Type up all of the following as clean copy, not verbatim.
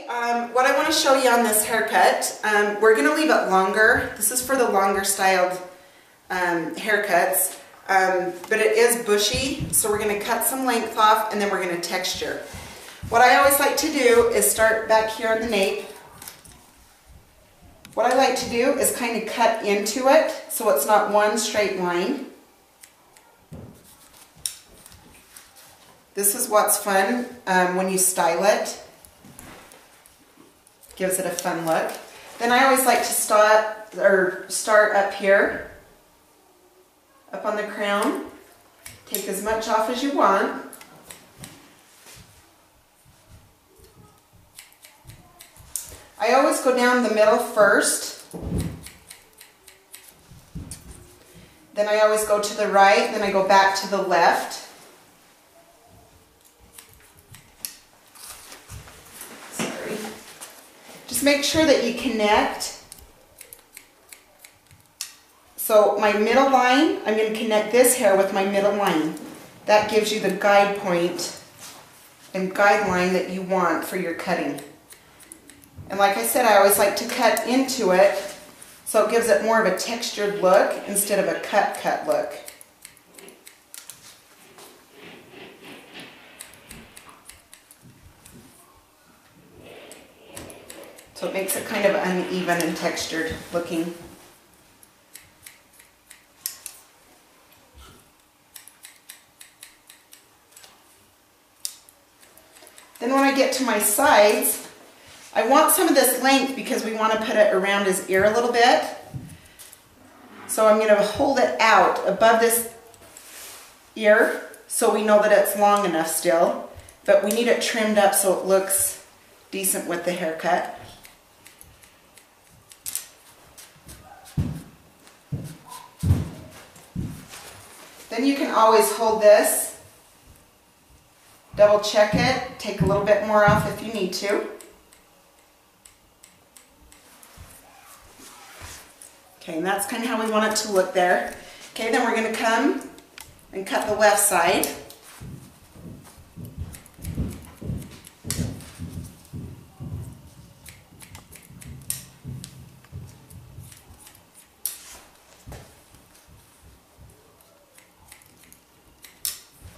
What I want to show you on this haircut, we're going to leave it longer. This is for the longer styled haircuts, but it is bushy, so we're going to cut some length off and then we're going to texture. What I always like to do is start back here on the nape. What I like to do is kind of cut into it so it's not one straight line. This is what's fun when you style it. Gives it a fun look. Then I always like to start up here, up on the crown. Take as much off as you want. I always go down the middle first. Then I always go to the right, then I go back to the left. Just make sure that you connect. So my middle line, I'm going to connect this hair with my middle line. That gives you the guide point and guideline that you want for your cutting. And like I said, I always like to cut into it so it gives it more of a textured look instead of a cut look. So it makes it kind of uneven and textured looking. Then when I get to my sides, I want some of this length because we want to put it around his ear a little bit. So I'm going to hold it out above this ear so we know that it's long enough still, but we need it trimmed up so it looks decent with the haircut. Then you can always hold this, double check it, take a little bit more off if you need to. Okay, and that's kind of how we want it to look there. Okay, then we're going to come and cut the left side.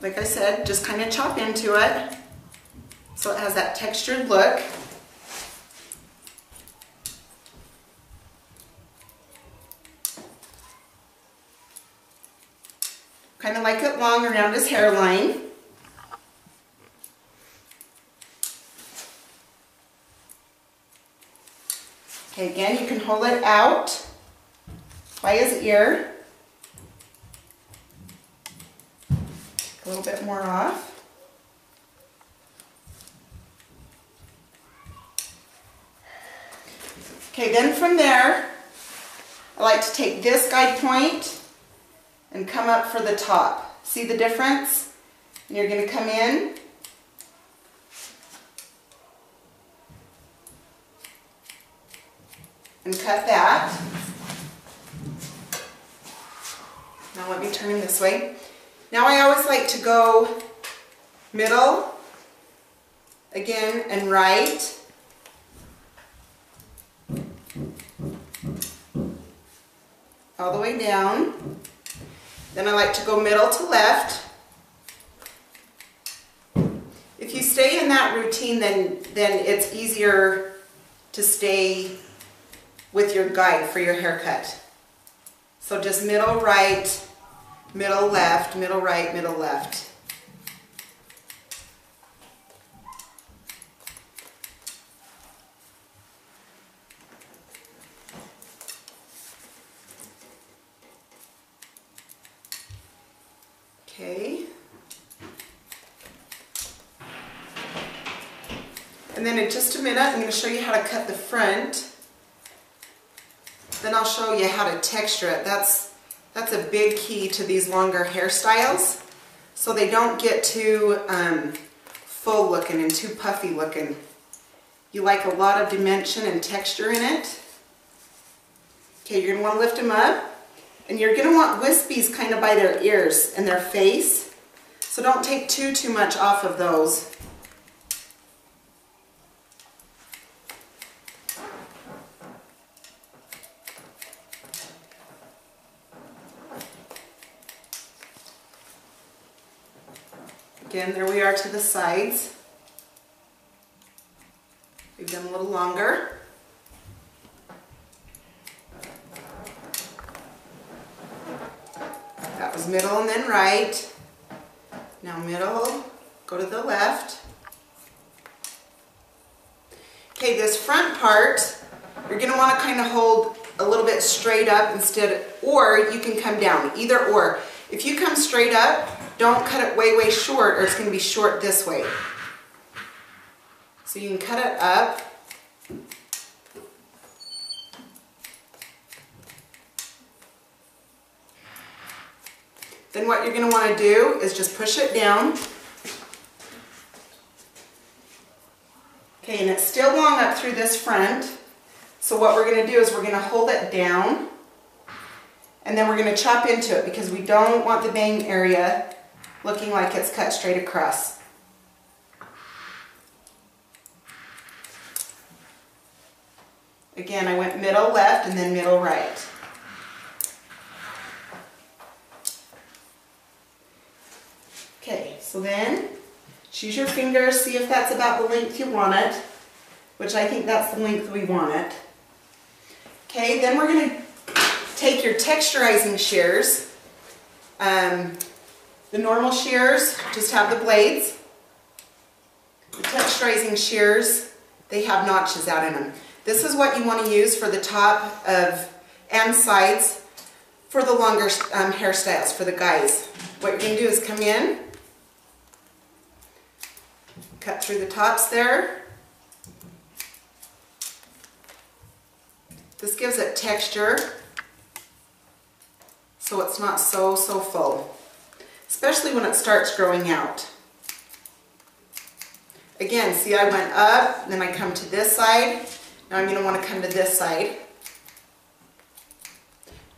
Like I said, just kind of chop into it so it has that textured look. Kind of like it long around his hairline. Okay, again, you can hold it out by his ear. A little bit more off. Okay, then from there, I like to take this guide point and come up for the top. See the difference? And you're going to come in and cut that. Now let me turn this way. Now I always like to go middle, again, and right. All the way down. Then I like to go middle to left. If you stay in that routine, then it's easier to stay with your guide for your haircut. So just middle right, middle left, middle right, middle left. Okay. And then in just a minute, I'm going to show you how to cut the front. Then I'll show you how to texture it. That's a big key to these longer hairstyles, so they don't get too full looking and too puffy looking. You like a lot of dimension and texture in it. Okay, you're going to want to lift them up, and you're going to want wispies kind of by their ears and their face, so don't take too much off of those. Again, there we are to the sides. Leave them a little longer. That was middle and then right. Now middle, go to the left. Okay, this front part, you're going to want to kind of hold a little bit straight up instead, or you can come down, either or. If you come straight up, don't cut it way, way short, or it's going to be short this way. So you can cut it up. Then what you're going to want to do is just push it down. Okay, and it's still long up through this front. So what we're going to do is we're going to hold it down, and then we're going to chop into it because we don't want the bang area looking like it's cut straight across. Again, I went middle left and then middle right. Okay, so then choose your fingers, see if that's about the length you want it, which I think that's the length we want it. Okay, then we're going to take your texturizing shears. The normal shears just have the blades. The texturizing shears, they have notches out in them. This is what you want to use for the top of and sides for the longer hairstyles for the guys. What you're going to do is come in, cut through the tops there. This gives it texture so it's not so full, especially when it starts growing out. Again, see, I went up, then I come to this side. Now I'm going to want to come to this side.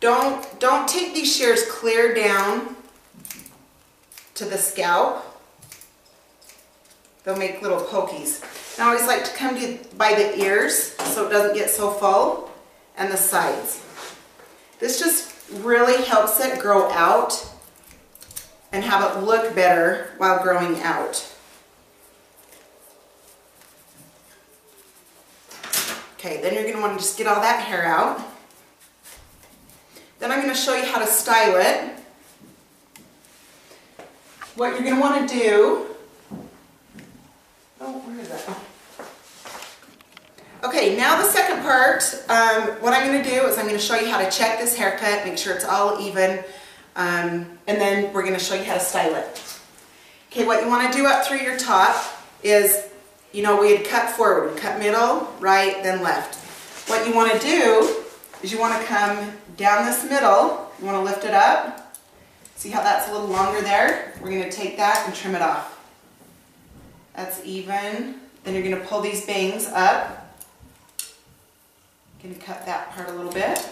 Don't take these shears clear down to the scalp. They'll make little pokies. Now I always like to come to by the ears so it doesn't get so full, and the sides. This just really helps it grow out and have it look better while growing out. Okay, then you're going to want to just get all that hair out. Then I'm going to show you how to style it. What you're going to want to do, where is that? Oh. Okay, now the second part, what I'm going to do is I'm going to show you how to check this haircut, make sure it's all even, and then we're going to show you how to style it. Okay, what you want to do up through your top is, you know, we had cut forward, we cut middle, right, then left. What you want to do is you want to come down this middle, you want to lift it up. See how that's a little longer there? We're going to take that and trim it off. That's even. Then you're going to pull these bangs up. Going to cut that part a little bit.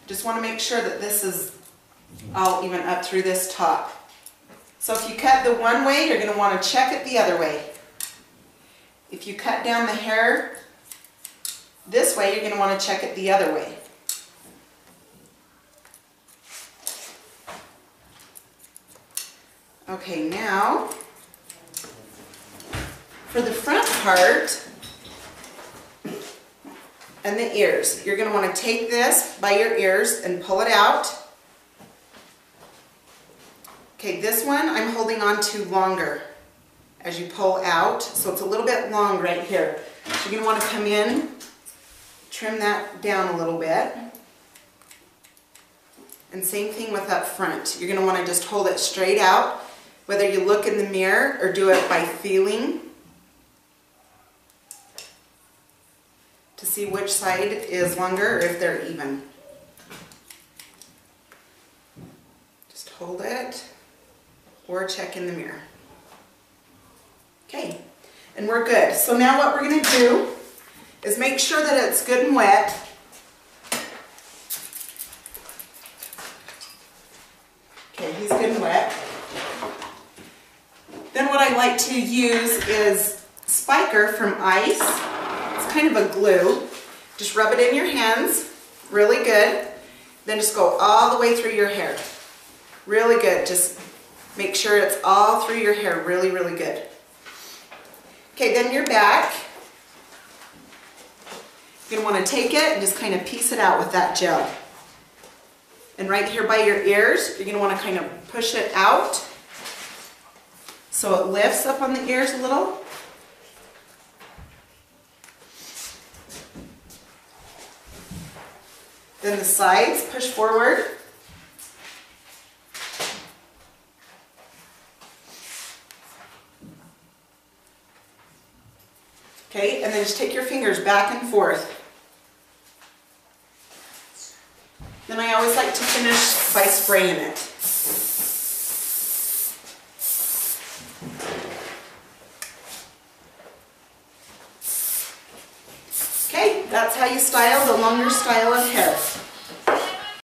Just want to make sure that this is all even up through this top. So if you cut the one way, you're going to want to check it the other way. If you cut down the hair this way, you're going to want to check it the other way. Okay, now for the front part and the ears, you're going to want to take this by your ears and pull it out. Okay, this one I'm holding on to longer as you pull out, so it's a little bit long right here. So you're going to want to come in, trim that down a little bit. And same thing with up front. You're going to want to just hold it straight out, whether you look in the mirror or do it by feeling to see which side is longer or if they're even. Just hold it or check in the mirror. Okay, and we're good. So now what we're going to do is make sure that it's good and wet. Okay, he's good and wet. Then what I like to use is Spiker from Ice. It's kind of a glue. Just rub it in your hands, really good. Then just go all the way through your hair. Really good. Just Make sure it's all through your hair really, really good. Okay, then your back. You're going to want to take it and just kind of piece it out with that gel. And right here by your ears, you're going to want to kind of push it out so it lifts up on the ears a little. Then the sides, push forward. Okay, and then just take your fingers back and forth. Then I always like to finish by spraying it. Okay, that's how you style the longer style of hair.